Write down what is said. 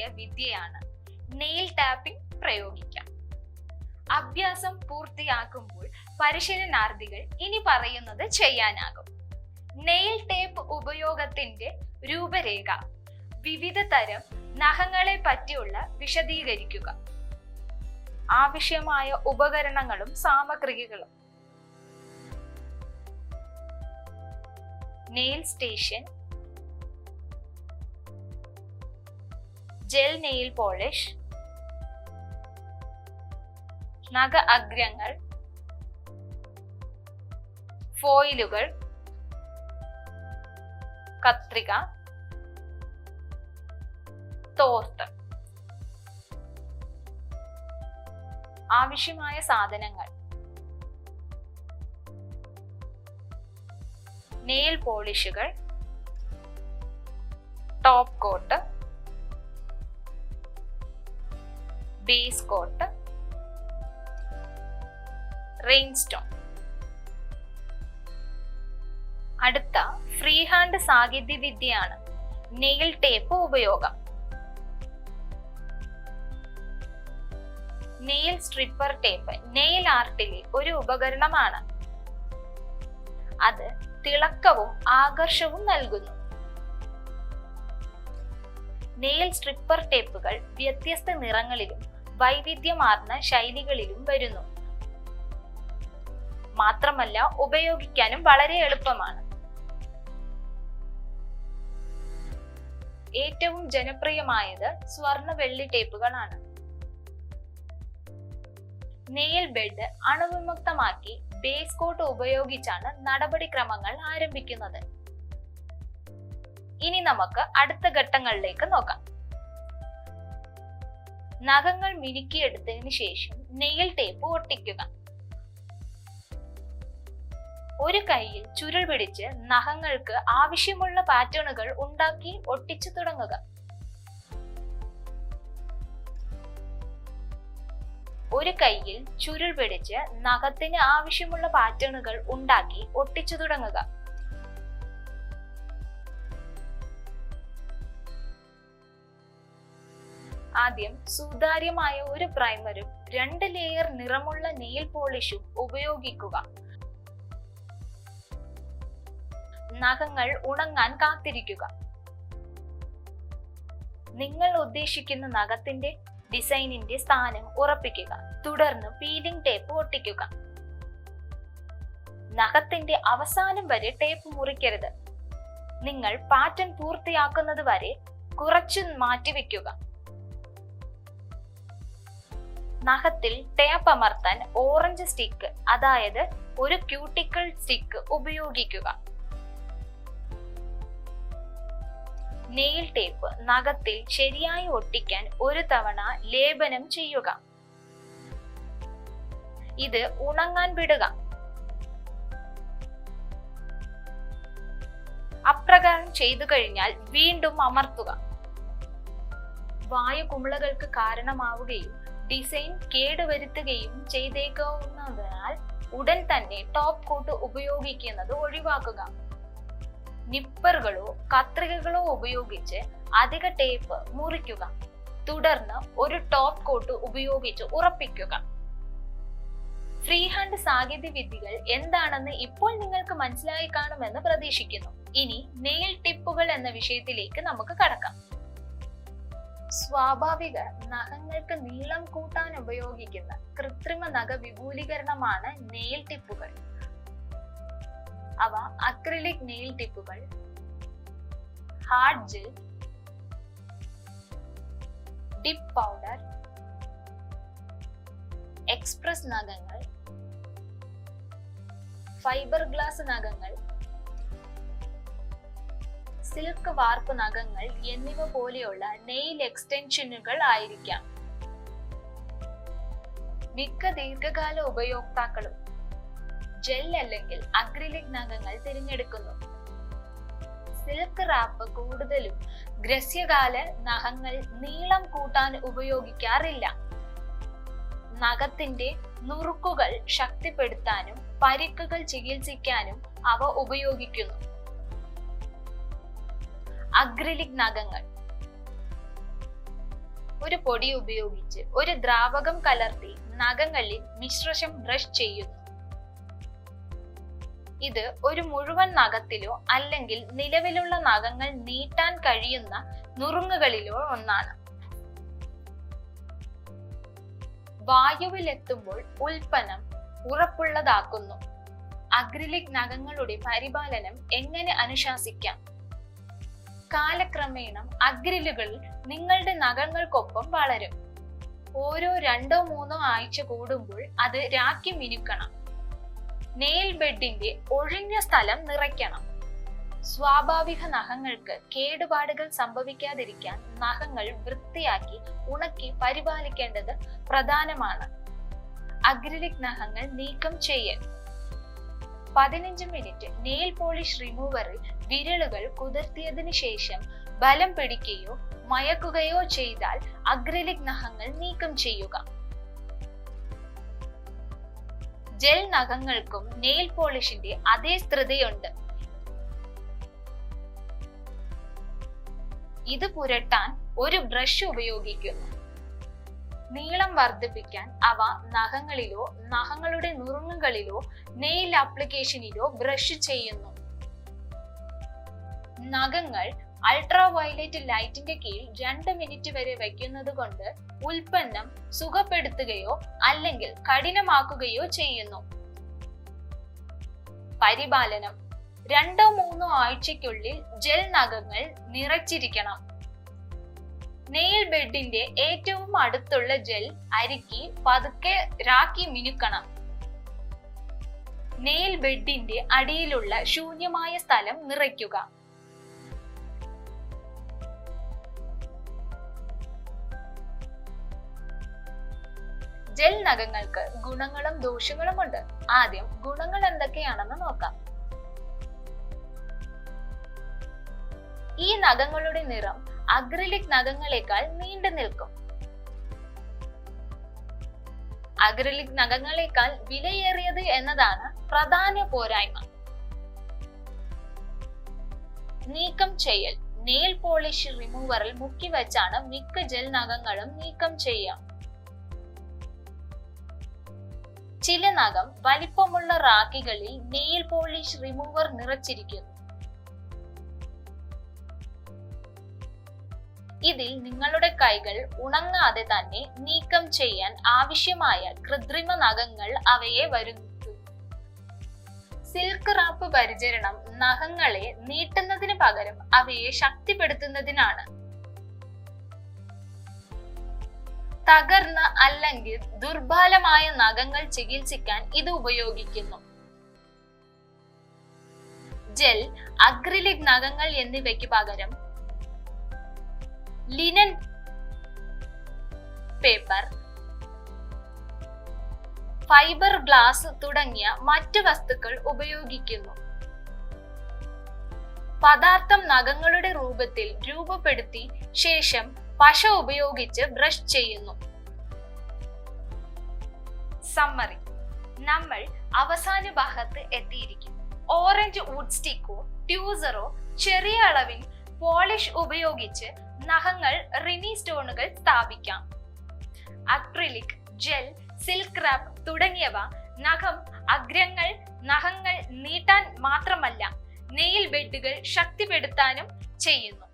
ശാസ്ത്രീയ വിദ്യയാണ്. Nail tapping പ്രയോഗിക്കാം. അഭ്യാസം പൂർത്തിയാക്കുമ്പോൾ പരിശീലനാർത്ഥികൾ ഇനി പറയുന്നത് ചെയ്യാനാകും. നെയിൽ ടേപ്പ് ഉപയോഗത്തിന്റെ രൂപരേഖ. വിവിധ തരം നഖങ്ങളെ പറ്റിയുള്ള വിശദീകരിക്കുക. ആവശ്യമായ ഉപകരണങ്ങളും സാമഗ്രികളും. Nail station, gel nail polish, നഖ അഗ്രങ്ങൾ, ഫോയിലുകൾ, കത്രിക, തോർത്ത്. ആവശ്യമായ സാധനങ്ങൾ: നെയിൽ പോളിഷുകൾ, top coat, base coat, rhinestone. അടുത്ത ഫ്രീ ഹാൻഡ് സാങ്കേതിക വിദ്യയാണ് നെയിൽ ടേപ്പ് ഉപയോഗം. നെയിൽ സ്ട്രിപ്പർ ടേപ്പ് നെയിൽ ആർട്ടിലെ ഒരു ഉപകരണമാണ്. അത് തിളക്കവും ആകർഷവും നൽകുന്നു. നെയിൽ സ്ട്രിപ്പർ ടേപ്പുകൾ വ്യത്യസ്ത നിറങ്ങളിലും വൈവിധ്യമാർന്ന ശൈലികളിലും വരുന്നു. മാത്രമല്ല, ഉപയോഗിക്കാനും വളരെ എളുപ്പമാണ്. ഏറ്റവും ജനപ്രിയമായത് സ്വർണ്ണ വെള്ളി ടേപ്പുകളാണ്. നെയിൽ ബെഡ് അണുവിമുക്തമാക്കി ബേസ് കോട്ട് ഉപയോഗിച്ചാണ് നടപടിക്രമങ്ങൾ ആരംഭിക്കുന്നത്. ഇനി നമുക്ക് അടുത്ത ഘട്ടങ്ങളിലേക്ക് നോക്കാം. നഖങ്ങൾ മിനുക്കിയെടുത്തതിന് ശേഷം നെയിൽ ടേപ്പ് ഒട്ടിക്കുക. ഒരു കൈയിൽ ചുരുൾ പിടിച്ച് നഖങ്ങൾക്ക് ആവശ്യമുള്ള പാറ്റേണുകൾ ഉണ്ടാക്കി ഒട്ടിച്ചു തുടങ്ങുക. ഒരു കൈയിൽ ചുരുൾ പിടിച്ച് നഖത്തിന് ആവശ്യമുള്ള പാറ്റേണുകൾ ഉണ്ടാക്കി ഒട്ടിച്ചു തുടങ്ങുക. ആദ്യം സുതാര്യമായ ഒരു പ്രൈമറും 2 ലെയർ നിറമുള്ള നെയിൽ പോളിഷും ഉപയോഗിക്കുക. നഖങ്ങൾ ഉണങ്ങാൻ കാത്തിരിക്കുക. നിങ്ങൾ ഉദ്ദേശിക്കുന്ന നഖത്തിന്റെ ഡിസൈനിന്റെ സ്ഥാനം ഉറപ്പിക്കുക. തുടർന്ന് പീലിംഗ് ടേപ്പ് ഒട്ടിക്കുക. നഖത്തിന്റെ അവസാനം വരെ ടേപ്പ് മുറിക്കരുത്. നിങ്ങൾ പാറ്റേൺ പൂർത്തിയാക്കുന്നത് വരെ കുറച്ച് മാറ്റിവെക്കുക. നഖത്തിൽ ടേപ്പ് അമർത്താൻ ഓറഞ്ച് സ്റ്റിക്ക്, അതായത് ഒരു ക്യൂട്ടിക്കിൾ സ്റ്റിക്ക് ഉപയോഗിക്കുക. നെയിൽ ടേപ്പ് നഖത്തിൽ ശരിയായി ഒട്ടിക്കാൻ ഒരു തവണ ലേപനം ചെയ്യുക. ഇത് ഉണങ്ങാൻ വിടുക. അപ്രകാരം ചെയ്തു കഴിഞ്ഞാൽ വീണ്ടും അമർത്തുക. വായു കുമിളകൾക്ക് കാരണമാവുകയും ഡിസൈൻ കേടുവരുത്തുകയും ചെയ്തേക്കാവുന്നതിനാൽ ഉടൻ തന്നെ ടോപ്പ് കോട്ട് ഉപയോഗിക്കുന്നത് ഒഴിവാക്കുക. നിപ്പറുകളോ കത്രികകളോ ഉപയോഗിച്ച് അധിക ടേപ്പ് മുറിക്കുക. തുടർന്ന് ഒരു ടോപ്പ് കോട്ട് ഉപയോഗിച്ച് ഉറപ്പിക്കുക. ഫ്രീ ഹാൻഡ് സാങ്കേതിക വിദ്യകൾ എന്താണെന്ന് ഇപ്പോൾ നിങ്ങൾക്ക് മനസ്സിലായി കാണുമെന്ന് പ്രതീക്ഷിക്കുന്നു. ഇനി നെയിൽ ടിപ്പുകൾ എന്ന വിഷയത്തിലേക്ക് നമുക്ക് കടക്കാം. സ്വാഭാവിക നഖങ്ങൾക്ക് നീളം കൂട്ടാൻ ഉപയോഗിക്കുന്ന കൃത്രിമ നഖ വിപുലീകരണമാണ് നെയിൽ ടിപ്പുകൾ. അവ അക്രിലിക് നെയിൽ ടിപ്പുകൾ, hard gel, dip powder, express നഖങ്ങൾ, ഫൈബർ ഗ്ലാസ് നഖങ്ങൾ, സിൽക്ക് വാർപ്പ് നഖങ്ങൾ എന്നിവ പോലെയുള്ള നെയിൽ എക്സ്റ്റൻഷനുകൾ ആയിരിക്കാം. മിക്ക ദീർഘകാല ഉപയോക്താക്കളും ജെൽ അല്ലെങ്കിൽ അക്രിലിക് നഖങ്ങൾ തിരഞ്ഞെടുക്കുന്നു. സിൽക്ക് റാപ്പ് കൂടുതലും ഗ്രസ്യകാല നഖങ്ങൾ നീളം കൂട്ടാൻ ഉപയോഗിക്കാറില്ല. നഖത്തിന്റെ നുറുക്കുകൾ ശക്തിപ്പെടുത്താനും പരിക്കുകൾ ചികിത്സിക്കാനും അവ ഉപയോഗിക്കുന്നു. അക്രിലിക് നഖങ്ങൾ ഒരു പൊടി ഉപയോഗിച്ച് ഒരു ദ്രാവകം കലർത്തി നഖങ്ങളിൽ മിശ്രിതം ബ്രഷ് ചെയ്യുന്നു. ഇത് ഒരു മുഴുവൻ നഖത്തിലോ അല്ലെങ്കിൽ നിലവിലുള്ള നഖങ്ങൾ നീട്ടാൻ കഴിയുന്ന നുറുങ്ങുകളിലോ ഒന്നാണ്. വായുവിലെത്തുമ്പോൾ ഉൽപ്പന്നം ഉറപ്പുള്ളതാക്കുന്നു. അക്രിലിക് നഖങ്ങളുടെ പരിപാലനം എങ്ങനെ അനുശാസിക്കാം? കാലക്രമേണ അക്രിലുകൾ നിങ്ങളുടെ നഖങ്ങൾക്കൊപ്പം വളരും. ഓരോ 2-3 ആഴ്ച കൂടുമ്പോൾ അത് രാക്കി മിനുക്കണം. നെയിൽ ബെഡിന്റെ ഒഴിഞ്ഞ സ്ഥലം നിറയ്ക്കണം. സ്വാഭാവിക നഖങ്ങൾക്ക് കേടുപാടുകൾ സംഭവിക്കാതിരിക്കാൻ നഖങ്ങൾ വൃത്തിയാക്കി ഉണക്കി പരിപാലിക്കേണ്ടത് പ്രധാനമാണ്. അക്രിലിക് നഖങ്ങൾ നീക്കം ചെയ്യൽ. 15 മിനിറ്റ് നെയിൽ പോളിഷ് റിമൂവറിൽ വിരലുകൾ കുതിർത്തിയതിനു ശേഷം ബലം പിടിക്കുകയോ മയക്കുകയോ ചെയ്താൽ അക്രിലിക് നഖങ്ങൾ നീക്കം ചെയ്യുക. ജെൽ നഖങ്ങൾക്കും നെയിൽ പോളിഷിന്റെ അതേ സ്ഥിരതയുണ്ട്. ഇത് പുരട്ടാൻ ഒരു ബ്രഷ് ഉപയോഗിക്കുന്നു. നീളം വർദ്ധിപ്പിക്കാൻ അവ നഖങ്ങളിലോ നഖങ്ങളുടെ നുറുങ്ങുകളിലോ നെയിൽ ആപ്ലിക്കേഷനിലോ ബ്രഷ് ചെയ്യുന്നു. നഖങ്ങൾ അൾട്രാ വയലറ്റ് ലൈറ്റിന്റെ കീഴിൽ 2 മിനിറ്റ് വരെ വയ്ക്കുന്നത് കൊണ്ട് ഉൽപ്പന്നം സുഖപ്പെടുത്തുകയോ അല്ലെങ്കിൽ കഠിനമാക്കുകയോ ചെയ്യുന്നു. പരിപാലനം. 2-3 ആഴ്ചയ്ക്കുള്ളിൽ ജെൽ നഖങ്ങൾ നിറച്ചിരിക്കണം. നെയിൽ ബെഡിന്റെ ഏറ്റവും അടുത്തുള്ള ജെൽ അരിക്കി പതുക്കെ രാക്കി മിനുക്കണം. നെയിൽ ബെഡിന്റെ അടിയിലുള്ള ശൂന്യമായ സ്ഥലം നിറയ്ക്കുക. ജെൽ നഖങ്ങൾക്ക് ഗുണങ്ങളും ദോഷങ്ങളുമുണ്ട്. ആദ്യം ഗുണങ്ങൾ എന്തൊക്കെയാണെന്ന് നോക്കാം. ഈ നഖങ്ങളുടെ നിറം അക്രിലിക് നഖങ്ങളെക്കാൾ നീണ്ടു നിൽക്കും. അക്രിലിക് നഖങ്ങളെക്കാൾ വിലയേറിയത് എന്നതാണ് പ്രധാന പോരായ്മ. നീക്കം ചെയ്യൽ. നെയിൽ പോളിഷ് റിമൂവറിൽ മുക്കി വെച്ചാണ് മിക്ക ജെൽ നഖങ്ങളും നീക്കം ചെയ്യാം. ചില നഖം വലിപ്പമുള്ള റാക്കികളിൽ നെയിൽ പോളിഷ് റിമൂവർ നിറച്ചിരിക്കുന്നു. ഇതിൽ നിങ്ങളുടെ കൈകൾ ഉണങ്ങാതെ തന്നെ നീക്കം ചെയ്യാൻ ആവശ്യമായ കൃത്രിമ നഖങ്ങൾ അവയെ വരുത്തുന്നു. സിൽക്ക് റാപ്പ് പരിചരണം നഖങ്ങളെ നീട്ടുന്നതിന് പകരം അവയെ ശക്തിപ്പെടുത്തുന്നതിനാണ്. തകർന്ന അല്ലെങ്കിൽ ദുർബലമായ നഖങ്ങൾ ചികിത്സിക്കാൻ ഇത് ഉപയോഗിക്കുന്നു. ജെൽ, അക്രിലിക് നഖങ്ങൾ എന്നിവയ്ക്ക് പകരം ലിനൻ പേപ്പർ, ഫൈബർ ഗ്ലാസ് തുടങ്ങിയ മറ്റു വസ്തുക്കൾ ഉപയോഗിക്കുന്നു. പദാർത്ഥം നഖങ്ങളുടെ രൂപത്തിൽ രൂപപ്പെടുത്തി ശേഷം പശ ഉപയോഗിച്ച് ബ്രഷ് ചെയ്യുന്നു. സമ്മറി. നമ്മൾ അവസാന ഭാഗത്ത് എത്തിയിരിക്കും. ഓറഞ്ച് വുഡ് സ്റ്റിക്കോ ട്യൂസറോ ചെറിയ അളവിൽ പോളിഷ് ഉപയോഗിച്ച് നഖങ്ങൾ റിനി സ്റ്റോണുകൾ സ്ഥാപിക്കാം. അക്രിലിക്, ജെൽ, സിൽക്ക് റാപ്പ് തുടങ്ങിയവ നഖങ്ങൾ നീട്ടാൻ മാത്രമല്ല നെയിൽ ബെഡുകൾ ശക്തിപ്പെടുത്താനും ചെയ്യുന്നു.